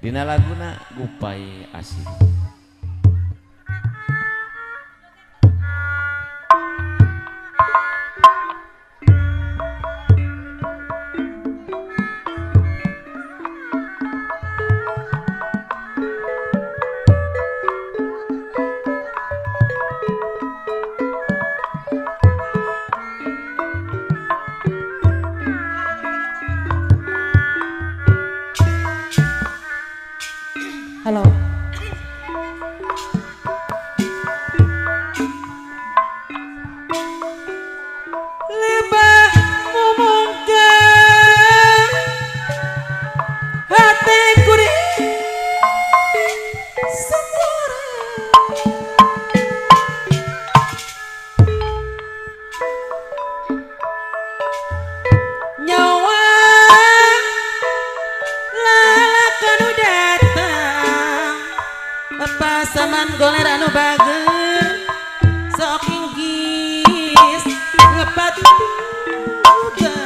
Dina laguna Gupai Asih. Halo. Lebah ngomongkan hatiku di sembara. Nyawa lalakan udah pasaman goler anu bager sok inggis ngepat juga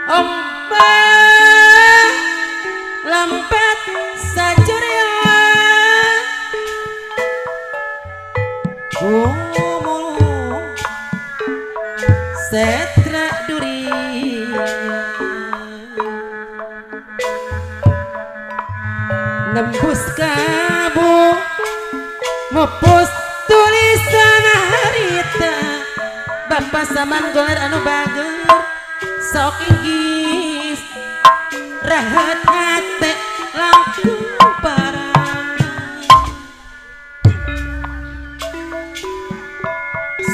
ombak lampat sajurian umum setra duri nembus kabung mupus tulisan harita bapak saman goler anu bager sok inggis rahat hati langkung parah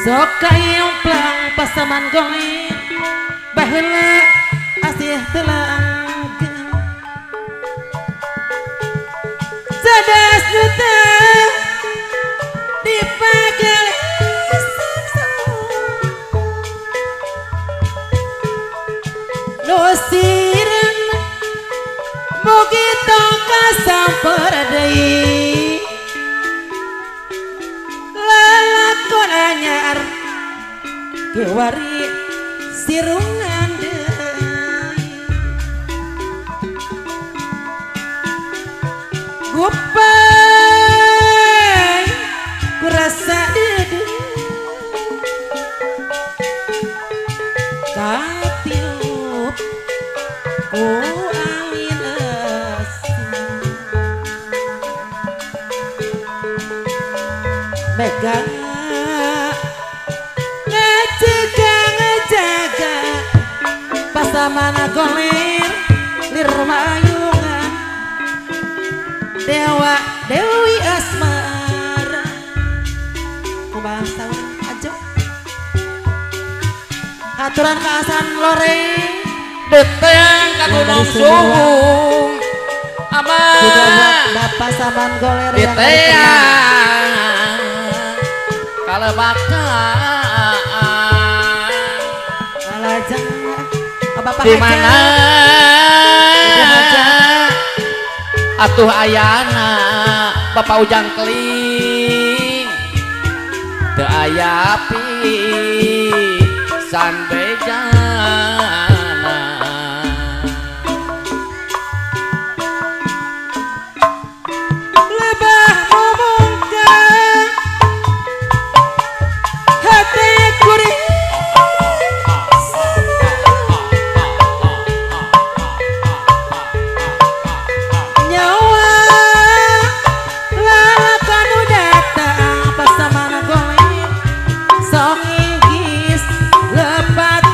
sok kayong plang pasaman goler baheula asih telaga sadas juta dipakai nosiran mugi tongka samper deui lalakon anyar kewari sirungan deui Gupai kurasa dedu katiup ku angin asing mega ngejaga pasamana goler lirmayungan Dewa Dewi Asmara kubahasa aja aturan kaasan loreng Deteng ka Gunung Suwung Abah juga buat bapak saman goler yang Diteang Kalebakan alajang bapak di mana Haja atuh ayana Bapak Ujang Keling teu aya pisan bejana lebah ngomongkan hati kuring nyawa lalakan udah datang pasamana goler sok inggis lepat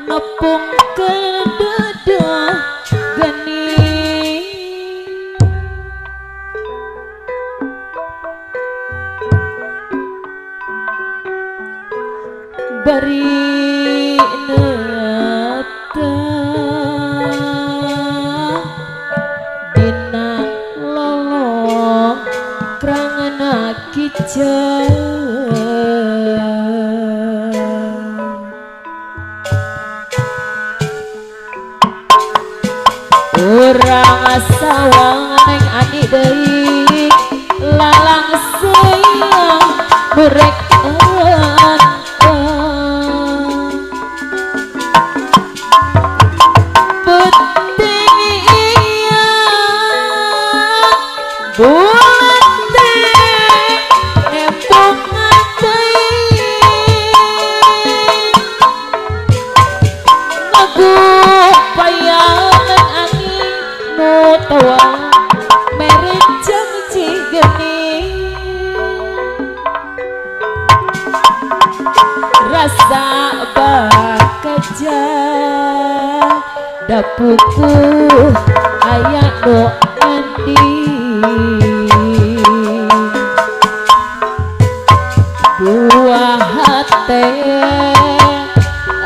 ngepung ke dada geni beri neta dina lolong krangana kicau urang sawang neng ani deui lalang sayang murek rasa bakaja dapuku ayak no andi buah hati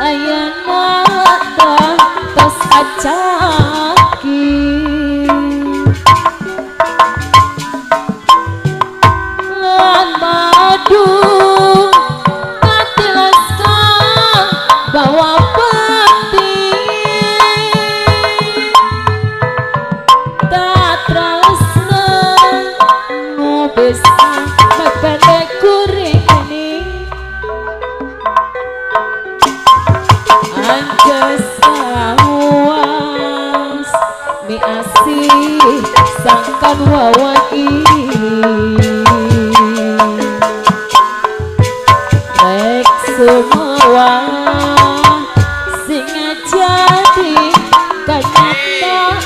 ayak nata tos acaki lan madu bawa peti tak tresna nu bisa mependek kuring ini anjas sawas mi asih sangkan wawai rek semua jadi kenyataan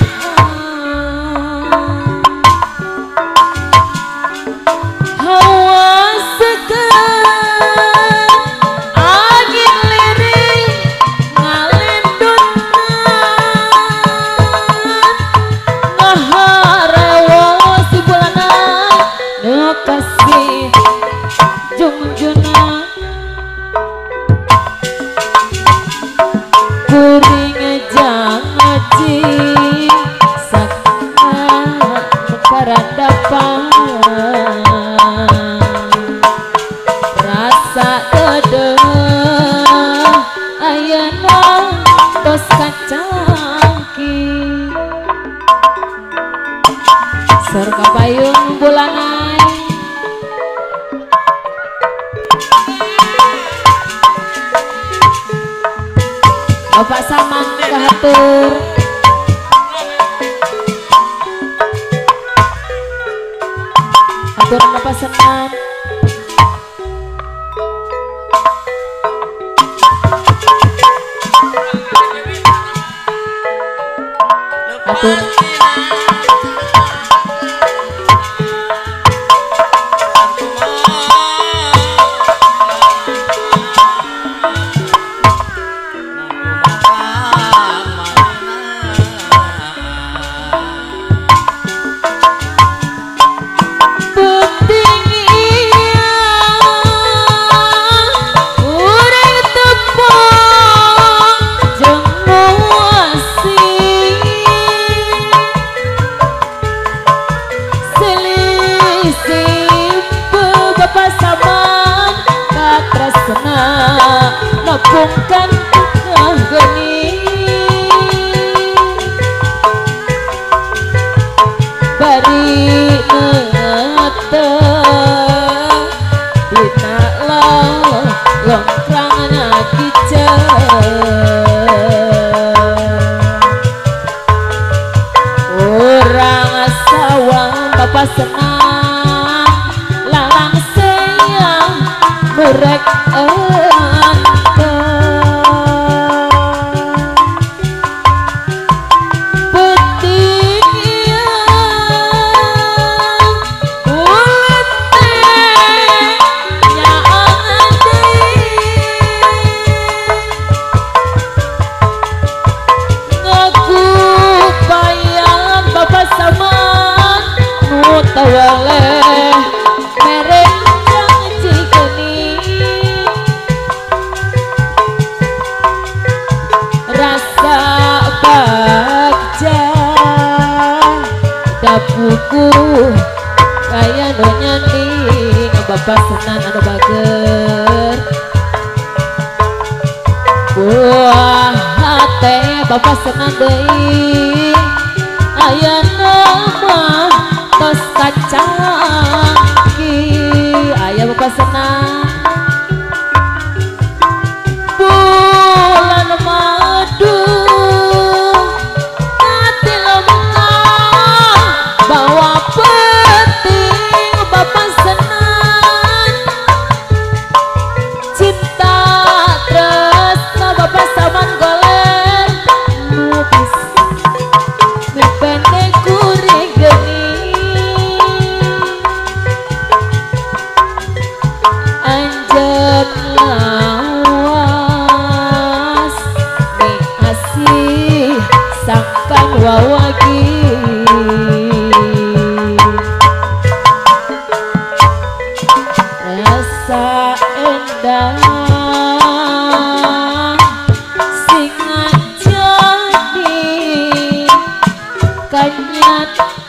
hawa segar angin lirik ngalendunan ngaharawa si bulanan nekasih jungjuna kuring jangaji sakna karandapan rasa dedeh ayana tos kacangki serka payung bulanai Bapak Samang kahatur atur Bapak senang atur nepungkan geni bari nete dina longkrangna kicau urang sawang bapak senang lalang sayang murek waleh merek janji geni rasa bagja dapuku kaya donya ning bapak senan anu bager buah hate bapak senan deui aya nama tos kacang ki aya bapak senang bulan madu hati lemah bawa penting bapak senang cinta tresna bapak saman goler lupis pendek kuring geni anjep lawas nih asih sangkan wawagi rasa endah singa jadi kanyata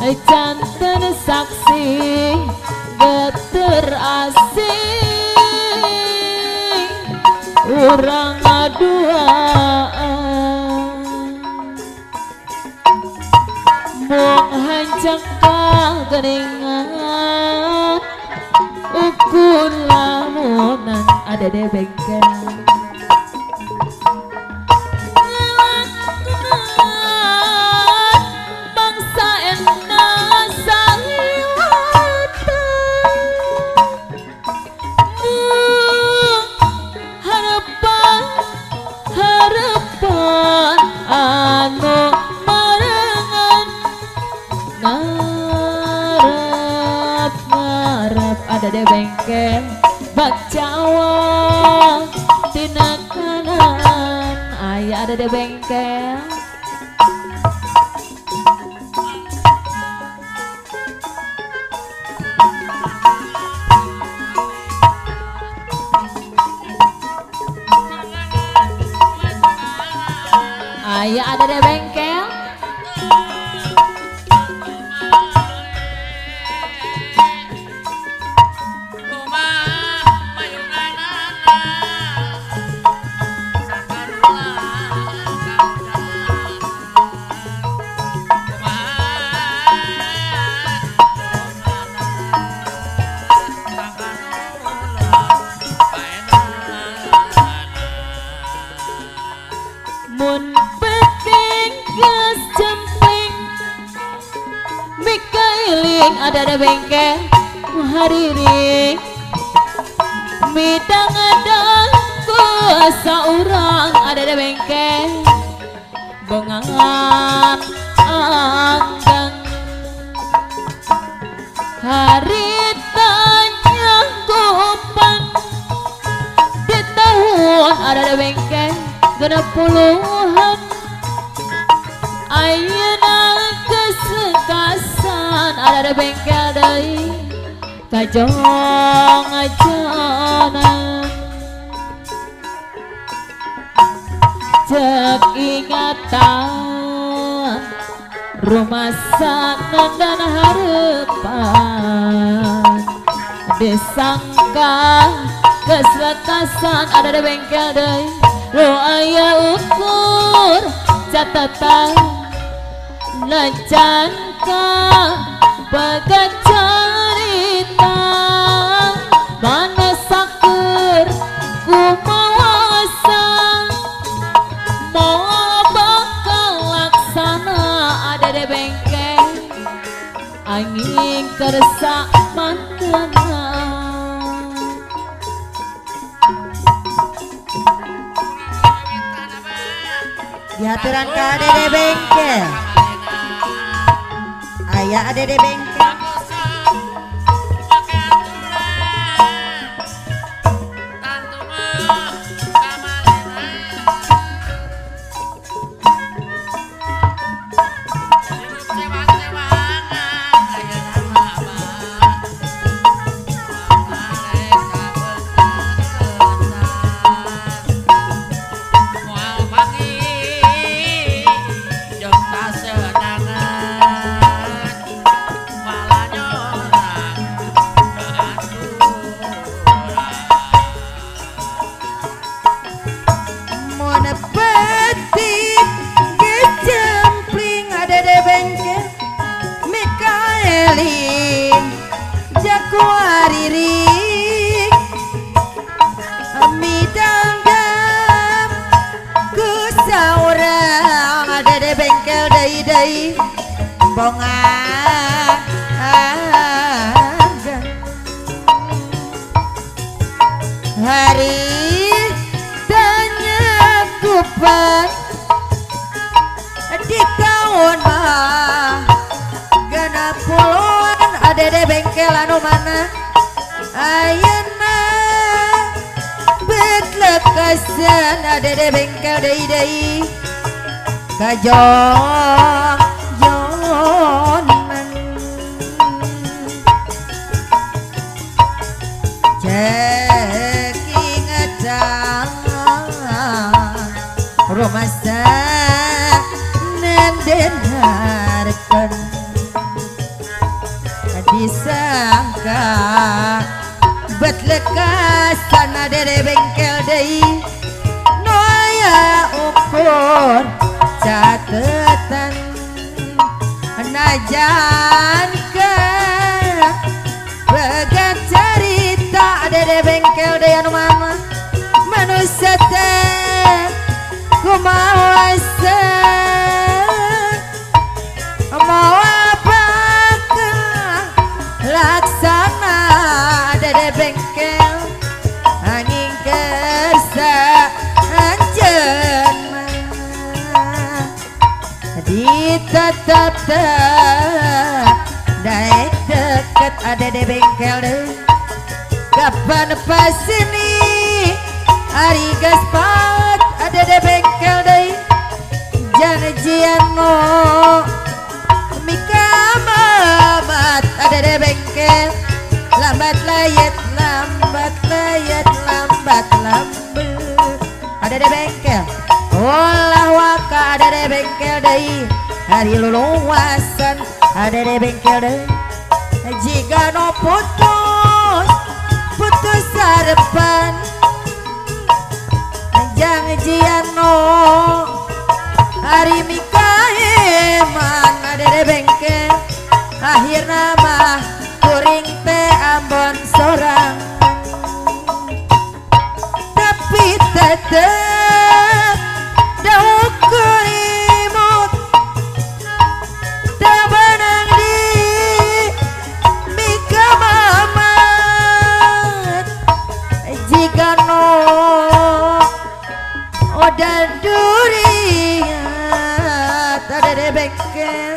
jantan saksi geter asing urang ngaduaan mung hancak kageningan ukun lamunan ada di bengkel bangsa enak harapan harapan anu marangan ngarep ngarep ada di bengkel bak Jawa tina kanan ayah ada di bengkel ayah ada di bengkel mun penting gas jemping mikailing ada di bengkel hariring midang ada kuasa orang ada di bengkel bengangan anggang hari tanya kupan di tahun ada di bengkel genap puluhan ayeuna kesekasan ada di bengkel deui kajong ajanan cek ingatan rumah sana dan harapan disangka keselakasan ada di bengkel deui lo aya ukur catatan lancangka bagat cerita mana saker kumawasa mau bakal laksana ada di bengkel angin kersa mantena diaturan ke adede bengkel ayah adede bengkel hari tanya kupan di tahun mah genap puluhan ada di bengkel anu mana ayeuna betlekasan ada di bengkel deui kajong jonan cek ingatan rumah sa nendenarkan nyangka bet lekasan adede bengkel deui noya ukur catetan najan ke begat cerita adede bengkel deui anu mama manusia teh kumaha mau apakah laksana dede bengkel angin kersa anjen ditetap naik deket adede bengkel deh kapan pas ini hari gaspat adede bengkel deh janjian no mika mamat adede bengkel lambat layat lambat adede bengkel olah waka adede bengkel deui hari luluasan adede bengkel deui jika no putus harapan janjian no hari mikaeman adede bengkel akhirna mah kuring teh ambon sorang tapi tetep dauk kurimut tak benang di mika mamat jika no odan durian adede bengkel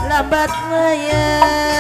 lambat layat